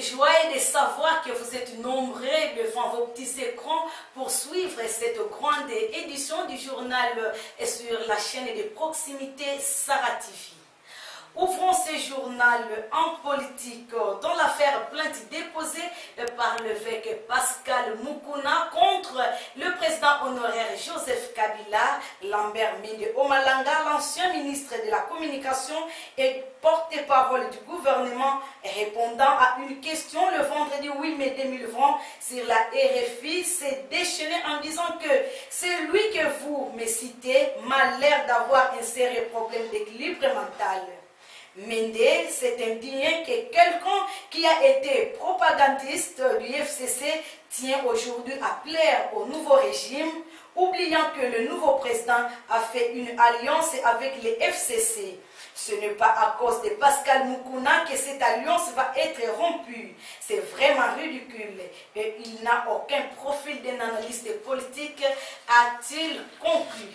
joie de savoir que vous êtes nombreux devant vos petits écrans pour suivre cette grande édition du journal sur la chaîne de proximité Sarah TV. Ouvrons ce journal en politique dans l'affaire plainte déposée par l'évêque Pascal Mukuna contre le président honoraire Joseph Kabila. Lambert Mende Omalanga, l'ancien ministre de la Communication et porte-parole du gouvernement, répondant à une question le vendredi 8 mai 2020 sur la RFI, s'est déchaîné en disant que celui que vous me citez m'a l'air d'avoir un sérieux problème d'équilibre mental. Mende s'est indigné que quelqu'un qui a été propagandiste du FCC tient aujourd'hui à plaire au nouveau régime, oubliant que le nouveau président a fait une alliance avec le FCC. Ce n'est pas à cause de Pascal Mukuna que cette alliance va être rompue. C'est vraiment ridicule et il n'a aucun profil d'un analyste politique, a-t-il conclu.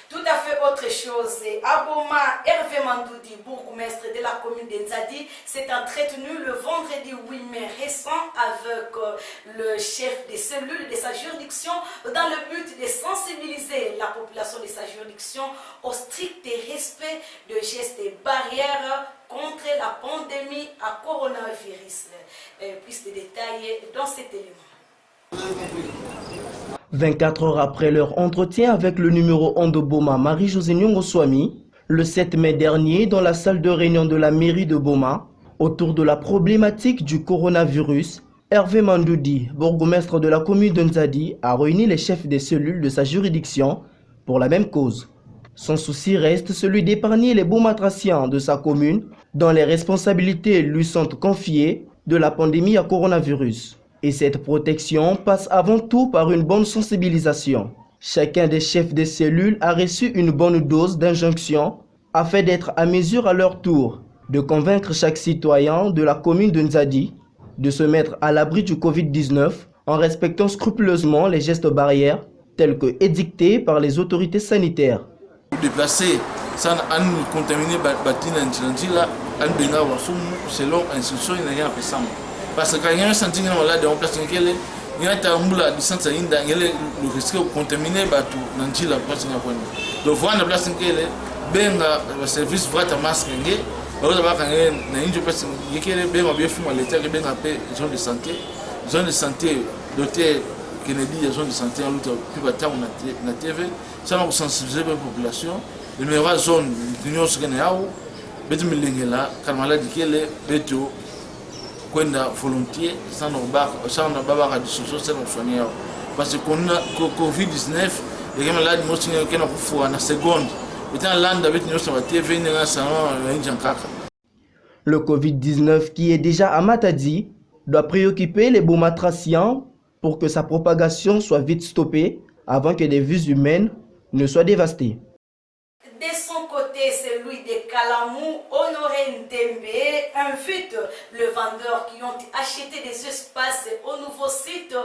Tout à fait autre chose. Aboma Hervé Mandoudi, bourgmestre de la commune d'Nzadi, s'est entretenu le vendredi 8 mai récent avec le chef des cellules de sa juridiction dans le but de sensibiliser la population de sa juridiction au strict respect de gestes et barrières contre la pandémie à coronavirus. Plus de détails dans cet élément. 24 heures après leur entretien avec le numéro 1 de Boma, Marie-Josée Nyongoswami, le 7 mai dernier, dans la salle de réunion de la mairie de Boma, autour de la problématique du coronavirus, Hervé Mandoudi, bourgmestre de la commune de Nzadi, a réuni les chefs des cellules de sa juridiction pour la même cause. Son souci reste celui d'épargner les bomatraciens de sa commune dont les responsabilités lui sont confiées de la pandémie à coronavirus. Et cette protection passe avant tout par une bonne sensibilisation. Chacun des chefs des cellules a reçu une bonne dose d'injonction afin d'être à mesure à leur tour de convaincre chaque citoyen de la commune de Nzadi de se mettre à l'abri du Covid-19 en respectant scrupuleusement les gestes barrières tels que édictés par les autorités sanitaires. Déplacer sans contaminer selon l'instruction parce que quand il y a un sentiment malade, on place une kele, il y a un distance inda, il y a le risque de contaminer bateau dans la place de donc voilà la place kele, ben le service voit ta masque ngé, alors là quand il y a une place kele, ben bien fumé l'état, ben appelé zone de santé, docteur Kennedy, zone de santé en l'autre plus bas na TV, ça va sensibiliser la population, le meilleure zone d'union sénégal, ben tu me l'ingéla, quand maladie kele, beto volontiers sans baba parce que Covid-19 les malades qui en seconde le Covid-19 qui est déjà à Matadi doit préoccuper les bomatraciens pour que sa propagation soit vite stoppée avant que des vies humaines ne soient dévastées. De son côté, celui de Kalamou, Honoré Ndembe, invite les vendeurs qui ont acheté des espaces au nouveau site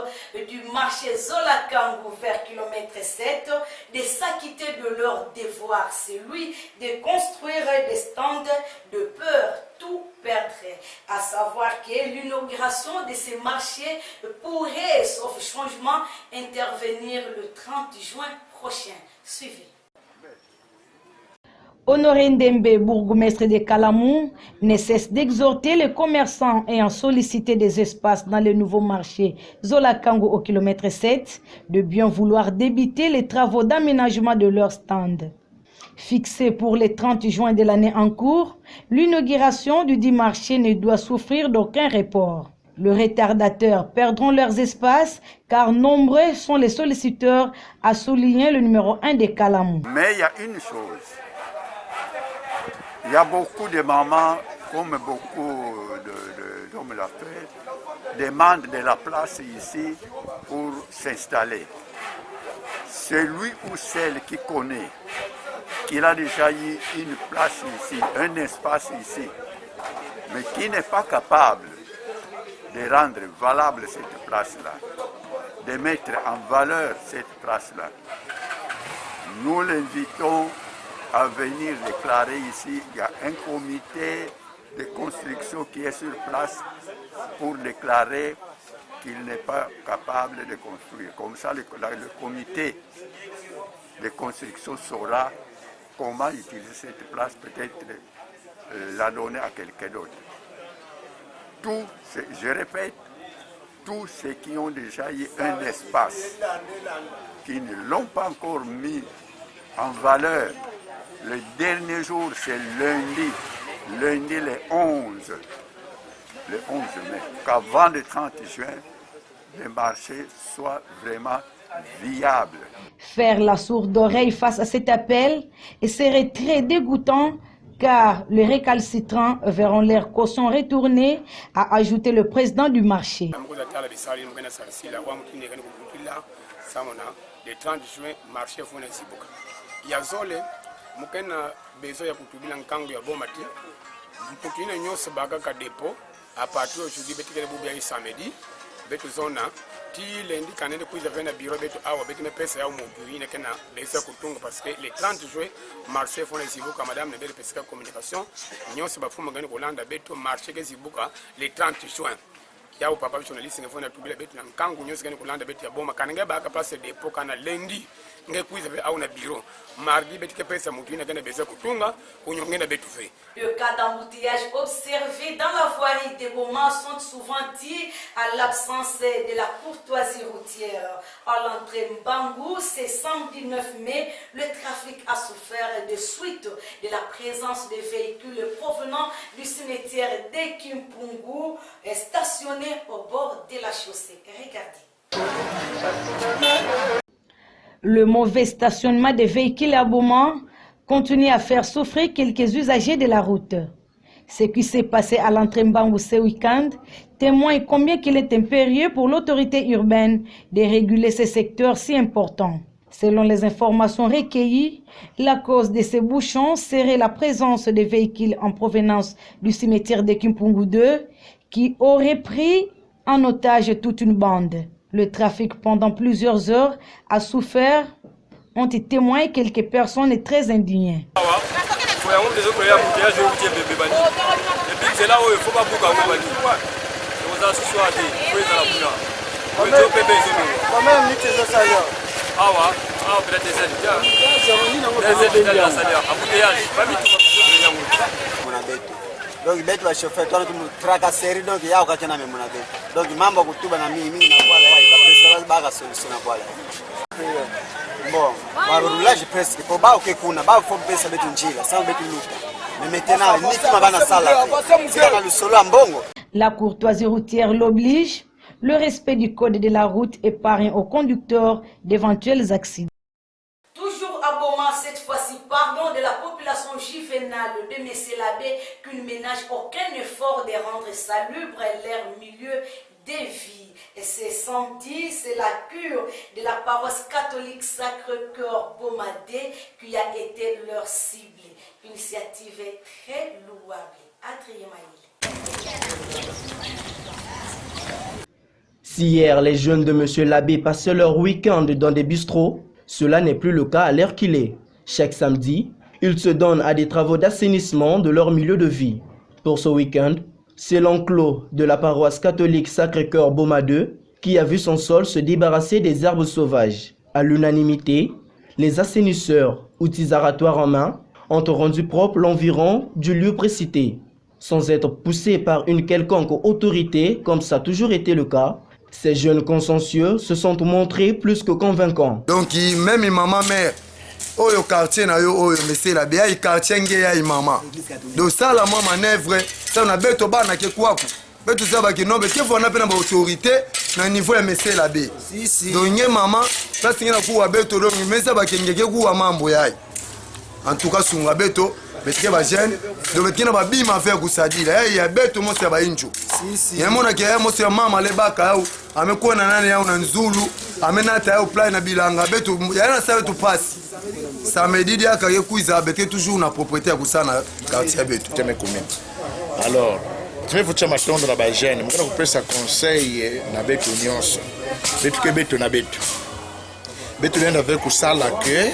du marché Zolakangu vers km 7 de s'acquitter de leur devoir, celui de construire des stands de peur tout perdre. À savoir que l'inauguration de ces marchés pourrait, sauf changement, intervenir le 30 juin prochain. Suivez. Honoré Ndembe, bourgmestre de Kalamou, ne cesse d'exhorter les commerçants ayant sollicité des espaces dans le nouveau marché Zolakangu au km 7 de bien vouloir débiter les travaux d'aménagement de leur stand. Fixé pour le 30 juin de l'année en cours, l'inauguration du dit marché ne doit souffrir d'aucun report. Les retardateurs perdront leurs espaces car nombreux sont les solliciteurs, a souligné le numéro 1 de Kalamou. Mais il y a une chose. Il y a beaucoup de mamans, comme beaucoup d'hommes d'affaires, demandent de la place ici pour s'installer. Celui ou celle qui connaît qu'il a déjà eu une place ici, un espace ici, mais qui n'est pas capable de rendre valable cette place-là, de mettre en valeur cette place-là, nous l'invitons à venir déclarer ici. Il y a un comité de construction qui est sur place pour déclarer qu'il n'est pas capable de construire. Comme ça, le comité de construction saura comment utiliser cette place, peut-être la donner à quelqu'un d'autre. Je répète, tous ceux qui ont déjà eu un espace, qui ne l'ont pas encore mis en valeur, le dernier jour, c'est lundi le 11 mai, qu'avant le 30 juin, le marché soit vraiment viable. Faire la sourde oreille face à cet appel serait très dégoûtant car les récalcitrants verront leur caution retournée, a ajouté le président du marché. Le 30 juin, marché fona sibuka. Yazole, mukena bezo ya kutubila nkango ya bomati. Mpukina nyose baga ka depo, a partir aujourd'hui betikele bubia yi samedi, betu zona, ti lendi kanende kuiza vena biro betu awa, betu me pesa ya umubu ine kena bezo ya kutunga parce que le 30 juin, marché fona sibuka, madame nebele pesika communication, nyose bafuma gani kolanda betu marché ke sibuka le 30 juin. Yao papa journaliste ngefona tubila betu na nkangu nyose gani kolanda betu ya boma kanenge baka place depo kana lendi nge kuiza ve au na bureau mardi betu ke pesa mutu ina gana beza kutunga kunyongena betu fe. Le cas d'embouteillage observé dans la voirie des Boma sont souvent dus à l'absence de la courtoisie routière. À l'entrée Mbangou, c'est samedi 9 mai, le trafic a souffert de suite de la présence de véhicules provenant du cimetière d'Ekimpungu stationnés au bord de la chaussée. Regardez. Le mauvais stationnement des véhicules à Boma continue à faire souffrir quelques usagers de la route. Ce qui s'est passé à l'entrée Mbangou ce week-end témoigne combien il est impérieux pour l'autorité urbaine de réguler ce secteur si important. Selon les informations recueillies, la cause de ces bouchons serait la présence de véhicules en provenance du cimetière de Kimpungu 2 qui auraient pris en otage toute une bande. Le trafic pendant plusieurs heures a souffert, ont été témoins quelques personnes très indignées. Donc betu wa chauffeur toi tu tracasserie donc yao kachana mimi mwana betu donc mambo kutuba na mimi na kwa la baga solution kwa la bon barulage presque pour ba ok kuna ba faut pesa betu njila sans betu luta mais maintenant ni kama bana sala c'est dans le solo mbongo. La courtoisie routière l'oblige, le respect du code de la route épargne aux conducteurs d'éventuels accidents. Cette fois-ci, pardon de la population juvénale de Messé-Labé qui ne ménage aucun effort de rendre salubre leur milieu de vie. Et ce samedi, c'est la cure de la paroisse catholique Sacré-Cœur Bomadé qui a été leur cible. Initiative très louable. Adrien Maïl. Si hier les jeunes de M. Labé passaient leur week-end dans des bistrots, cela n'est plus le cas à l'heure qu'il est. Chaque samedi, ils se donnent à des travaux d'assainissement de leur milieu de vie. Pour ce week-end, c'est l'enclos de la paroisse catholique Sacré-Cœur Boma 2 qui a vu son sol se débarrasser des herbes sauvages. À l'unanimité, les assainisseurs, outils aratoires en main, ont rendu propre l'environ du lieu précité. Sans être poussés par une quelconque autorité, comme ça a toujours été le cas, ces jeunes consciencieux se sont montrés plus que convaincants. Donc même maman mère, au quartier na yo oyo Messé-Labé ya quartier nge ya maman. Donc ça la maman manœuvre, ça na beto bana ke kwaku. Beto ça ba ke nombe ke fona pe na ba autorité na niveau ya Messé-Labé. Si. Donc nge maman, ça singena ku wa beto donc mais ça ba ke ngeke ku wa mambo yayi. En tout cas sunga beto betike ba jeune donc betina ba bima faire kusadila ya beto mo se ba injo. Si. Ya mona ke ya mo se mama le baka au amekuona nani yao na nzulu amenata yao plan na bilanga betu yana sabe tu passe samedi dia ka yekuiza beke toujours na propriété ya kusana quartier betu teme commune. Alors tu veux faire matondo na ba jeune mukana kupesa conseil na betu nyonso betu ke betu na betu nenda avec kusala ke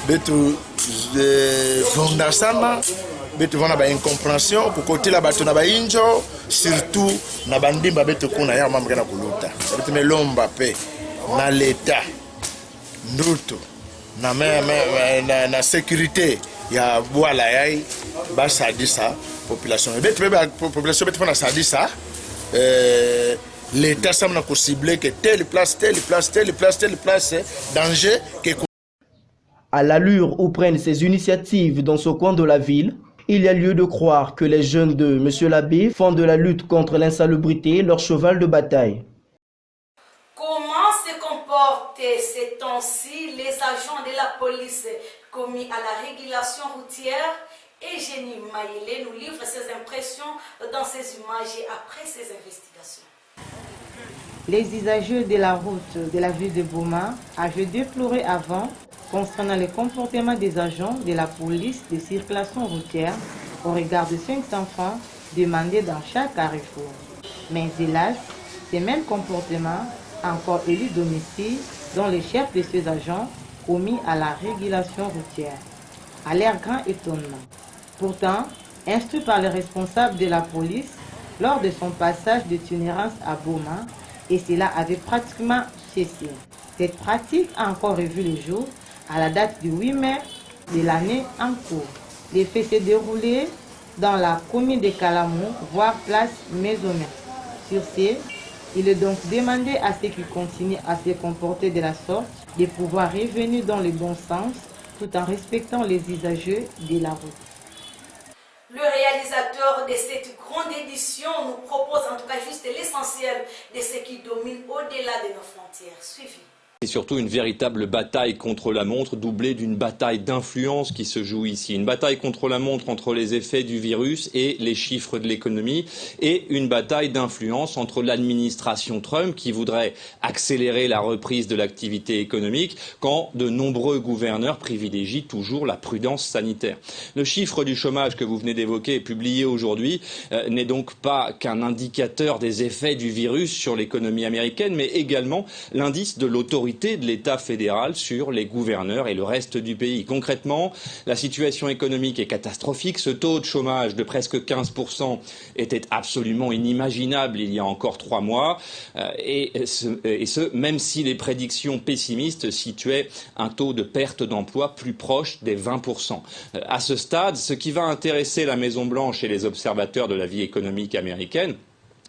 betu fondasana betu vana ba incompréhension kokotela bato na bainjo surtout na bandimba betu kuna ya mama kana kuluta betu melomba pe na leta ndutu na sécurité ya bwala yai ba sadisa population betu beba population betu fana sadisa l'État semble cibler que telle place, danger. À l'allure où prennent ces initiatives dans ce coin de la ville, il y a lieu de croire que les jeunes de M. l'abbé font de la lutte contre l'insalubrité leur cheval de bataille. Comment se comportent ces temps-ci les agents de la police commis à la régulation routière? Eugénie Maïlé nous livre ses impressions dans ces images et après ses investigations. Les usagers de la route de la ville de Boma avaient déploré avant concernant le comportement des agents de la police de circulation routière au regard de 5 enfants demandés dans chaque carrefour. Mais hélas, ces mêmes comportements encore élus domiciles dont les chefs de ces agents commis à la régulation routière, à leur grand étonnement. Pourtant, instruit par le responsable de la police lors de son passage d'itinérance à Boma, et cela avait pratiquement cessé. Cette pratique a encore revu le jour à la date du 8 mai de l'année en cours. Les faits s'est déroulé dans la commune de Kalamou, voire place Maisonneuve. Sur ce, il est donc demandé à ceux qui continuent à se comporter de la sorte de pouvoir revenir dans le bon sens tout en respectant les usagers de la route. Le réalisateur de cette grande édition nous propose en tout cas juste l'essentiel de ce qui domine au-delà de nos frontières. Suivi. C'est surtout une véritable bataille contre la montre, doublée d'une bataille d'influence qui se joue ici. Une bataille contre la montre entre les effets du virus et les chiffres de l'économie, et une bataille d'influence entre l'administration Trump qui voudrait accélérer la reprise de l'activité économique quand de nombreux gouverneurs privilégient toujours la prudence sanitaire. Le chiffre du chômage que vous venez d'évoquer, publié aujourd'hui, n'est donc pas qu'un indicateur des effets du virus sur l'économie américaine, mais également l'indice de l'autorité de l'État fédéral sur les gouverneurs et le reste du pays. Concrètement, la situation économique est catastrophique. Ce taux de chômage de presque 15% était absolument inimaginable il y a encore 3 mois. Et ce, même si les prédictions pessimistes situaient un taux de perte d'emploi plus proche des 20%. À ce stade, ce qui va intéresser la Maison-Blanche et les observateurs de la vie économique américaine,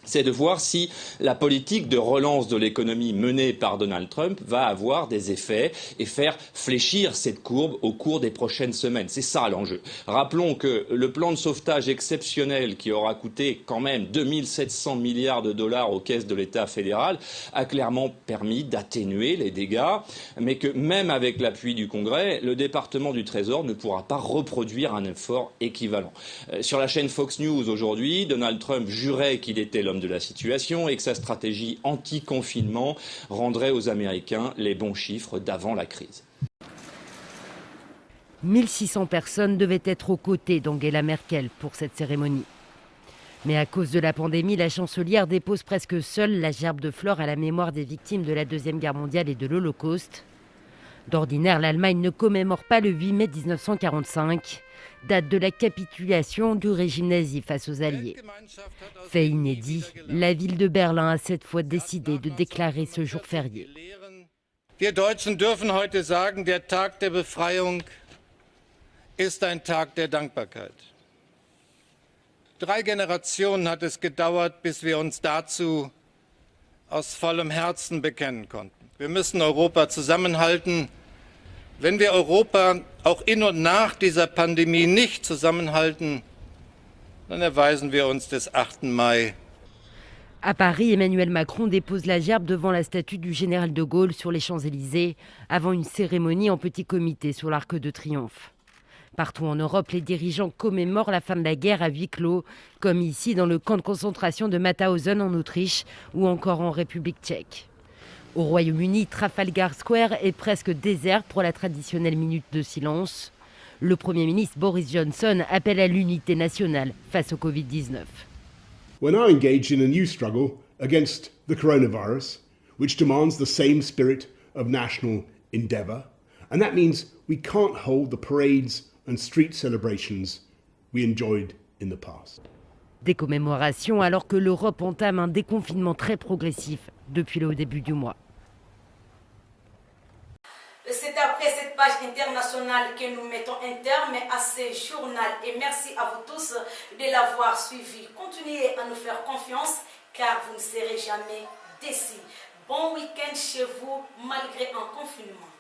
c'est de voir si la politique de relance de l'économie menée par Donald Trump va avoir des effets et faire fléchir cette courbe au cours des prochaines semaines. C'est ça l'enjeu. Rappelons que le plan de sauvetage exceptionnel qui aura coûté quand même 2700 milliards de dollars aux caisses de l'État fédéral a clairement permis d'atténuer les dégâts, mais que même avec l'appui du Congrès, le département du Trésor ne pourra pas reproduire un effort équivalent. Sur la chaîne Fox News aujourd'hui, Donald Trump jurait qu'il était l'homme de la situation et que sa stratégie anti-confinement rendrait aux Américains les bons chiffres d'avant la crise. 1600 personnes devaient être aux côtés d'Angela Merkel pour cette cérémonie. Mais à cause de la pandémie, la chancelière dépose presque seule la gerbe de fleurs à la mémoire des victimes de la Deuxième Guerre mondiale et de l'Holocauste. D'ordinaire, l'Allemagne ne commémore pas le 8 mai 1945, date de la capitulation du régime nazi face aux Alliés. Fait inédit, la ville de Berlin a cette fois décidé de déclarer ce jour férié. Wir Deutschen dürfen heute sagen, der Tag der Befreiung ist ein Tag der Dankbarkeit. 3 Generationen hat es gedauert, bis wir uns dazu aus vollem Herzen bekennen konnten. Wir müssen Europa zusammenhalten. Wenn wir Europa auch in und nach dieser Pandemie nicht zusammenhalten, dann erweisen wir uns des 8. Mai. À Paris, Emmanuel Macron dépose la gerbe devant la statue du général de Gaulle sur les Champs-Élysées, avant une cérémonie en petit comité sur l'Arc de Triomphe. Partout en Europe, les dirigeants commémorent la fin de la guerre à huis clos, comme ici dans le camp de concentration de Mauthausen en Autriche ou encore en République tchèque. Au Royaume-Uni, Trafalgar Square est presque désert pour la traditionnelle minute de silence. Le Premier ministre Boris Johnson appelle à l'unité nationale face au Covid-19. We're now engaged in a new struggle against the coronavirus, which demands the same spirit of national endeavour. And that means we can't hold the parades and street celebrations we enjoyed in the past. Des commémorations alors que l'Europe entame un déconfinement très progressif depuis le début du mois. C'est après cette page internationale que nous mettons un terme à ce journal. Et merci à vous tous de l'avoir suivi. Continuez à nous faire confiance car vous ne serez jamais déçus. Bon week-end chez vous malgré un confinement.